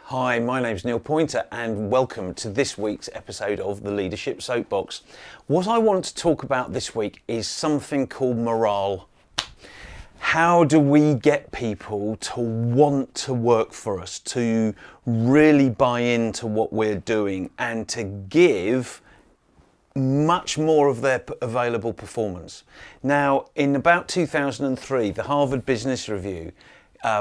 Hi, my name's Neil Pointer and welcome to this week's episode of the Leadership Soapbox. What I want to talk about this week is something called morale. How do we get people to want to work for us, to really buy into what we're doing and to give much more of their available performance? Now, in about 2003, the Harvard Business Review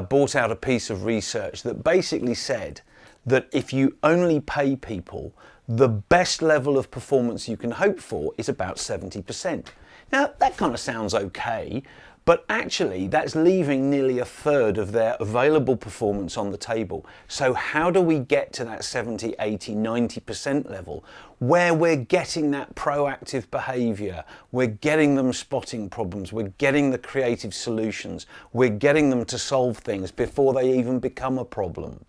brought out a piece of research that basically said that if you only pay people, the best level of performance you can hope for is about 70%. Now, that kind of sounds okay, but actually that's leaving nearly a third of their available performance on the table. So how do we get to that 70, 80, 90% level where we're getting that proactive behavior, we're getting them spotting problems, we're getting the creative solutions, we're getting them to solve things before they even become a problem?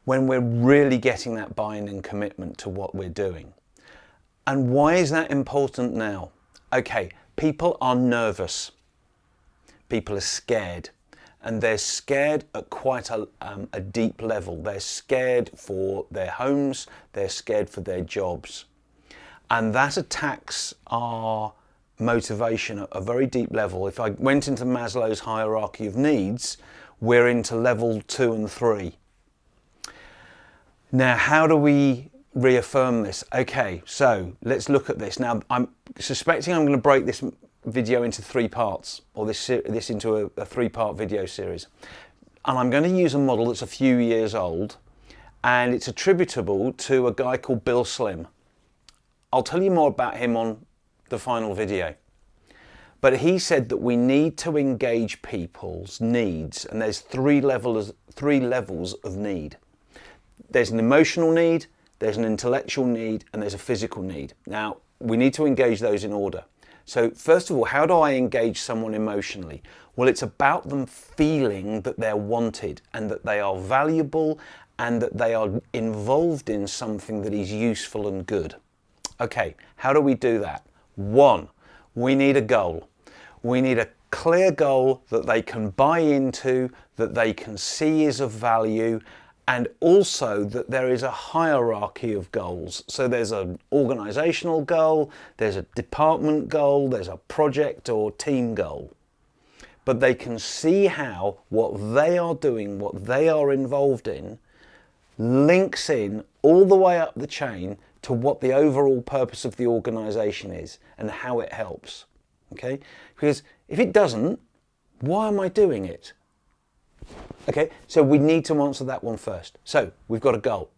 When we're really getting that buy-in and commitment to what we're doing. And why is that important now? Okay, people are nervous. People are scared, and they're scared at quite a deep level. They're scared for their homes, they're scared for their jobs. And that attacks our motivation at a very deep level. If I went into Maslow's hierarchy of needs, we're into level 2 and 3. Now, how do we reaffirm this? Okay, so let's look at this. Now, I'm suspecting I'm going to break this video into 3 parts, or this into a 3-part video series. And I'm going to use a model that's a few years old, and it's attributable to a guy called Bill Slim. I'll tell you more about him on the final video. But he said that we need to engage people's needs, and there's 3 levels of need. There's an emotional need, there's an intellectual need, and there's a physical need. Now, we need to engage those in order. So first of all, how do I engage someone emotionally? Well, it's about them feeling that they're wanted and that they are valuable and that they are involved in something that is useful and good. Okay, how do we do that? 1, we need a goal. We need a clear goal that they can buy into, that they can see is of value, and also that there is a hierarchy of goals. So there's an organizational goal, there's a department goal, there's a project or team goal. But they can see how what they are doing, what they are involved in, links in all the way up the chain to what the overall purpose of the organization is and how it helps. Okay? Because if it doesn't, why am I doing it? Okay, so we need to answer that one first. So we've got a goal.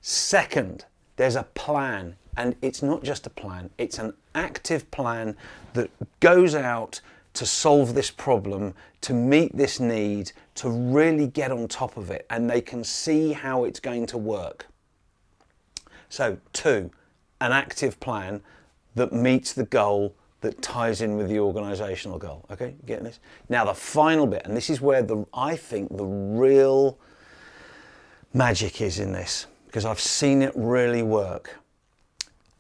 Second, there's a plan, and it's not just a plan, it's an active plan that goes out to solve this problem, to meet this need, to really get on top of it, and they can see how it's going to work. So 2, an active plan that meets the goal that ties in with the organizational goal. Okay, getting this? Now the final bit, and this is where I think the real magic is in this, because I've seen it really work.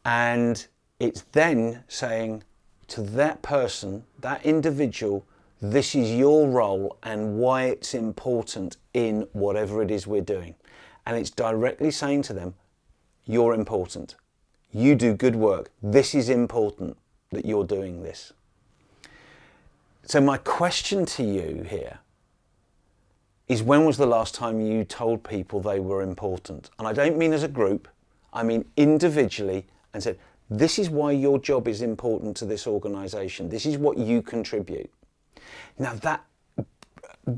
And it's then saying to that person, that individual, this is your role and why it's important in whatever it is we're doing. And it's directly saying to them, you're important. You do good work. This is important that you're doing this. So my question to you here is, when was the last time you told people they were important? And I don't mean as a group, I mean individually, and said, this is why your job is important to this organization. This is what you contribute. Now that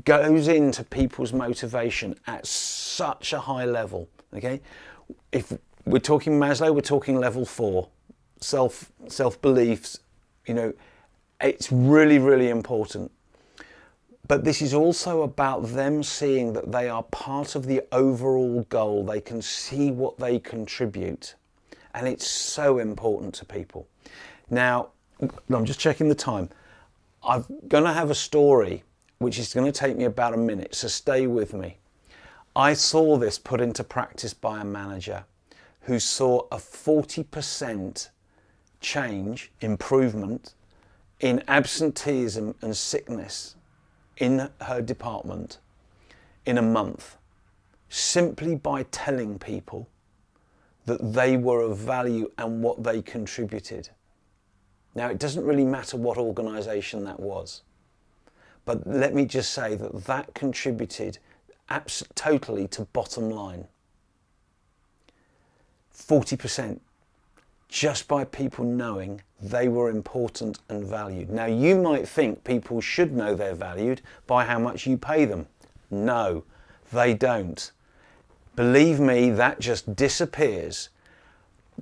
goes into people's motivation at such a high level, okay? If we're talking Maslow, we're talking level 4. Self-beliefs, it's really, really important. But this is also about them seeing that they are part of the overall goal. They can see what they contribute. And it's so important to people. Now, I'm just checking the time. I'm going to have a story which is going to take me about a minute, so stay with me. I saw this put into practice by a manager who saw a 40% improvement in absenteeism and sickness in her department in a month. simply by telling people that they were of value and what they contributed. Now, it doesn't really matter what organisation that was, but let me just say that that contributed totally to bottom line. 40%, just by people knowing they were important and valued. Now, you might think people should know they're valued by how much you pay them. No, they don't. Believe me, that just disappears.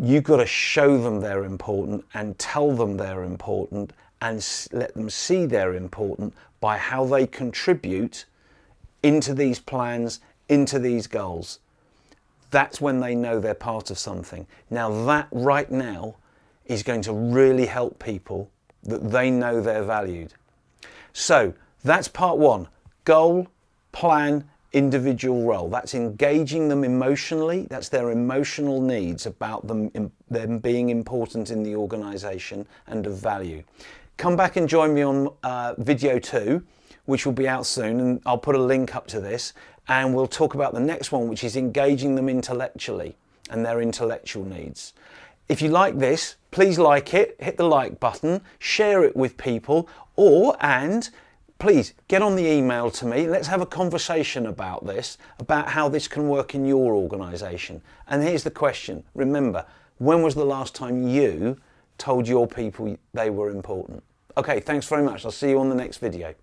You've got to show them they're important and tell them they're important and let them see they're important by how they contribute into these plans, into these goals. That's when they know they're part of something. Now, that right now is going to really help people that they know they're valued. So that's part one: goal, plan, individual role. That's engaging them emotionally. That's their emotional needs about them being important in the organisation and of value. Come back and join me on video 2, which will be out soon, and I'll put a link up to this, and we'll talk about the next one, which is engaging them intellectually and their intellectual needs. If you like this, please like it, hit the like button, share it with people, and please get on the email to me. Let's have a conversation about this, about how this can work in your organisation. And here's the question. Remember, when was the last time you told your people they were important? Okay, thanks very much. I'll see you on the next video.